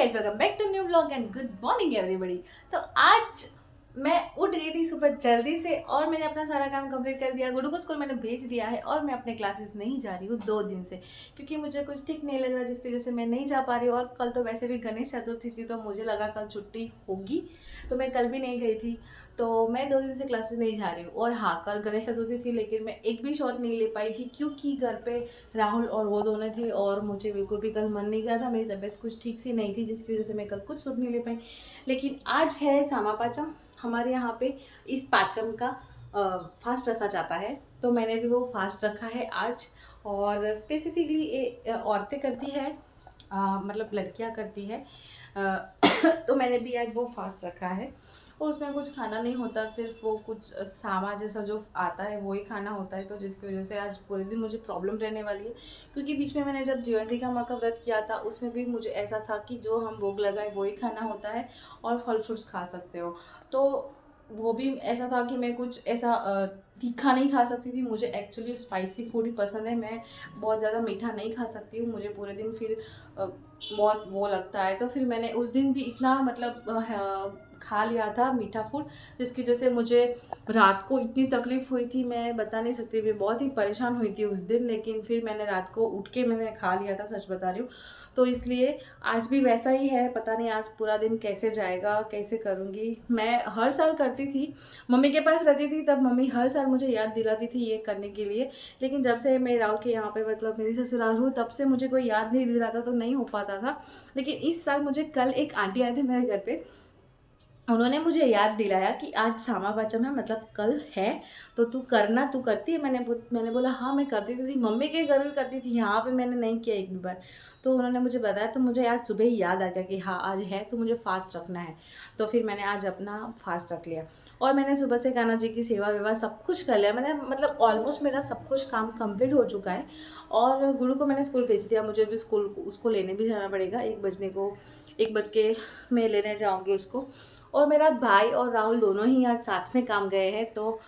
Guys welcome back to new blog and good morning everybody. तो आज मैं उठ गई थी सुबह जल्दी से और मैंने अपना सारा काम कंप्लीट कर दिया। गुडू को स्कूल मैंने भेज दिया है और मैं अपने क्लासेस नहीं जा रही हूँ 2 दिन से, क्योंकि मुझे कुछ ठीक नहीं लग रहा, जिसकी वजह से मैं नहीं जा पा रही हूँ। और कल तो वैसे भी गणेश चतुर्थी थी तो मुझे लगा कल छुट्टी होगी, तो मैं कल भी नहीं गई थी। तो मैं 2 दिन से क्लासेस नहीं जा रही हूँ। और हाँ, कल गणेश चतुर्थी थी लेकिन मैं एक भी शॉट नहीं ले पाई थी, क्योंकि घर पे राहुल और वो दोनों थे और मुझे बिल्कुल भी कल मन नहीं किया था। मेरी तबीयत कुछ ठीक सी नहीं थी, जिसकी वजह से मैं कल कुछ शूट नहीं ले पाई। लेकिन आज है सामा पाचम, हमारे यहाँ पे इस पाचम का फास्ट रखा जाता है, तो मैंने भी वो फास्ट रखा है आज। और स्पेसिफिकली ये औरतें करती है, मतलब लड़कियाँ करती है। तो मैंने भी आज वो फास्ट रखा है और उसमें कुछ खाना नहीं होता, सिर्फ वो कुछ सामा जैसा जो आता है वो ही खाना होता है। तो जिसकी वजह से आज पूरे दिन मुझे प्रॉब्लम रहने वाली है, क्योंकि बीच में मैंने जब ज्योतिका माँ का व्रत किया था उसमें भी मुझे ऐसा था कि जो हम भोग लगाए वो ही खाना होता है और फल फ्रूट्स खा सकते हो। तो वो भी ऐसा था कि मैं कुछ ऐसा तीखा नहीं खा सकती थी। मुझे एक्चुअली स्पाइसी फूड ही पसंद है, मैं बहुत ज़्यादा मीठा नहीं खा सकती हूँ, मुझे पूरे दिन फिर बहुत वो लगता है। तो फिर मैंने उस दिन भी इतना मतलब खा लिया था मीठा फूड, जिसकी वजह से मुझे रात को इतनी तकलीफ़ हुई थी, मैं बता नहीं सकती। मैं बहुत ही परेशान हुई थी उस दिन, लेकिन फिर मैंने रात को उठ के मैंने खा लिया था, सच बता रही हूँ। तो इसलिए आज भी वैसा ही है, पता नहीं आज पूरा दिन कैसे जाएगा, कैसे करूँगी। मैं हर साल करती थी, मम्मी के पास रहती थी तब मम्मी हर साल मुझे याद दिलाती थी ये करने के लिए। लेकिन जब से मैं राहुल के यहाँ पे मतलब मेरी ससुराल हूँ, तब से मुझे कोई याद नहीं दिलाता, तो नहीं हो पाता था। लेकिन इस साल मुझे कल एक आंटी आए थे मेरे घर पे, उन्होंने मुझे याद दिलाया कि आज सामा पाचम है, मतलब कल है, तो तू करना, तू करती है। मैंने बोला हाँ मैं करती थी, मम्मी के घर भी करती थी, यहाँ पे मैंने नहीं किया एक भी बार। तो उन्होंने मुझे बताया, तो मुझे आज सुबह ही याद आ गया कि हाँ आज है, तो मुझे फास्ट रखना है। तो फिर मैंने आज अपना फास्ट रख लिया और मैंने सुबह से कान्हा जी की सेवा वेवा सब कुछ कर लिया। मैंने मतलब ऑलमोस्ट मेरा सब कुछ काम कंप्लीट हो चुका है। और गुरु को मैंने स्कूल भेज दिया, मुझे भी स्कूल उसको लेने भी जाना पड़ेगा 1 बज के मैं लेने जाऊँगी उसको। और मेरा भाई और राहुल दोनों ही आज साथ में काम गए हैं, तो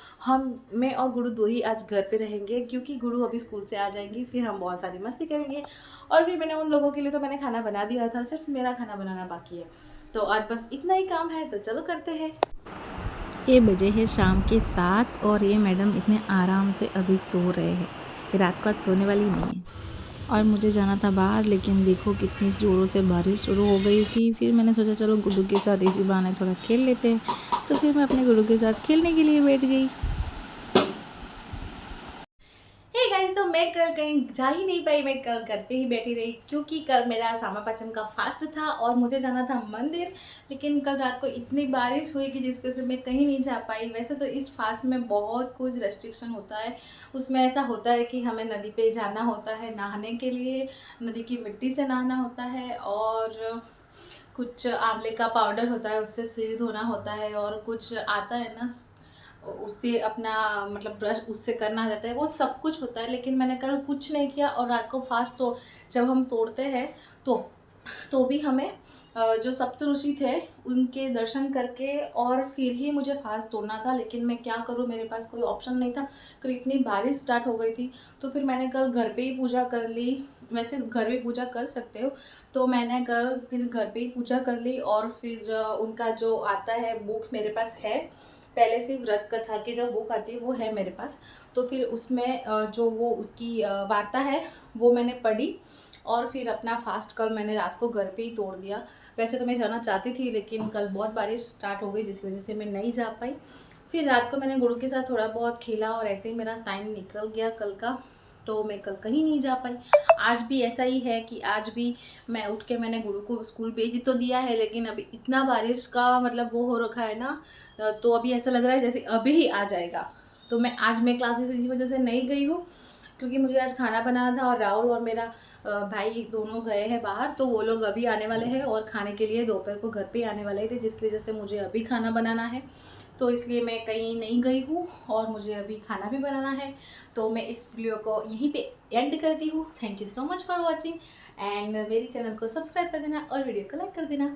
मैं और गुरु दो ही आज घर पे रहेंगे, क्योंकि गुरु अभी स्कूल से आ जाएंगी, फिर हम बहुत सारी मस्ती करेंगे। और फिर मैंने उन लोगों के लिए तो मैंने खाना बना दिया था, सिर्फ मेरा खाना बनाना बाकी है। तो आज बस इतना ही काम है, तो चलो करते हैं। ये बजे है शाम के 7 और ये मैडम इतने आराम से अभी सो रहे हैं। ये रात को आज सोने वाली नहीं है। और मुझे जाना था बाहर, लेकिन देखो कितनी ज़ोरों से बारिश शुरू हो गई थी। फिर मैंने सोचा चलो गुड्डू के साथ इसी बहाने थोड़ा खेल लेते हैं, तो फिर मैं अपने गुड्डू के साथ खेलने के लिए बैठ गई। हे गाइस, तो मैं कल कहीं जा ही नहीं पाई, मैं कल घर पे ही बैठी रही, क्योंकि कल मेरा सामा पाचम का फास्ट था और मुझे जाना था मंदिर। लेकिन कल रात को इतनी बारिश हुई कि जिसकी वजह से मैं कहीं नहीं जा पाई। वैसे तो इस फास्ट में बहुत कुछ रेस्ट्रिक्शन होता है, उसमें ऐसा होता है कि हमें नदी पे जाना होता है नहाने के लिए, नदी की मिट्टी से नहाना होता है, और कुछ आंवले का पाउडर होता है उससे सिर धोना होता है, और कुछ आता है ना उससे अपना मतलब ब्रश उससे करना रहता है, वो सब कुछ होता है। लेकिन मैंने कल कुछ नहीं किया और रात को फास्ट तो जब हम तोड़ते हैं तो भी हमें जो सप्तऋषि थे उनके दर्शन करके और फिर ही मुझे फास्ट तोड़ना था। लेकिन मैं क्या करूँ, मेरे पास कोई ऑप्शन नहीं था, कल इतनी बारिश स्टार्ट हो गई थी। तो फिर मैंने कल घर पे ही पूजा कर ली। वैसे घर पे पूजा कर सकते हो, तो मैंने कल फिर घर पे ही पूजा कर ली। और फिर उनका जो आता है बुक मेरे पास है, पहले से व्रत कथा की जो बुक आती है वो है मेरे पास। तो फिर उसमें जो वो उसकी वार्ता है वो मैंने पढ़ी, और फिर अपना फास्ट कल मैंने रात को घर पे ही तोड़ दिया। वैसे तो मैं जाना चाहती थी, लेकिन कल बहुत बारिश स्टार्ट हो गई, जिसकी वजह से मैं नहीं जा पाई। फिर रात को मैंने गुरु के साथ थोड़ा बहुत खेला और ऐसे ही मेरा टाइम निकल गया कल का, तो मैं कल कहीं नहीं जा पाई। आज भी ऐसा ही है कि आज भी मैं उठ के मैंने गुरु को स्कूल भेज तो दिया है, लेकिन अभी इतना बारिश का मतलब वो हो रखा है ना, तो अभी ऐसा लग रहा है जैसे अभी ही आ जाएगा। तो मैं क्लासेस इसी वजह से नहीं गई हूँ, क्योंकि मुझे आज खाना बनाना था। और राहुल और मेरा भाई दोनों गए हैं बाहर, तो वो लोग अभी आने वाले हैं और खाने के लिए दोपहर को घर पे ही आने वाले थे, जिसकी वजह से मुझे अभी खाना बनाना है। तो इसलिए मैं कहीं नहीं गई हूँ और मुझे अभी खाना भी बनाना है। तो मैं इस वीडियो को यहीं पे एंड करती हूँ। Thank you so much for watching, and मेरी चैनल को सब्सक्राइब कर देना और वीडियो को लाइक कर देना।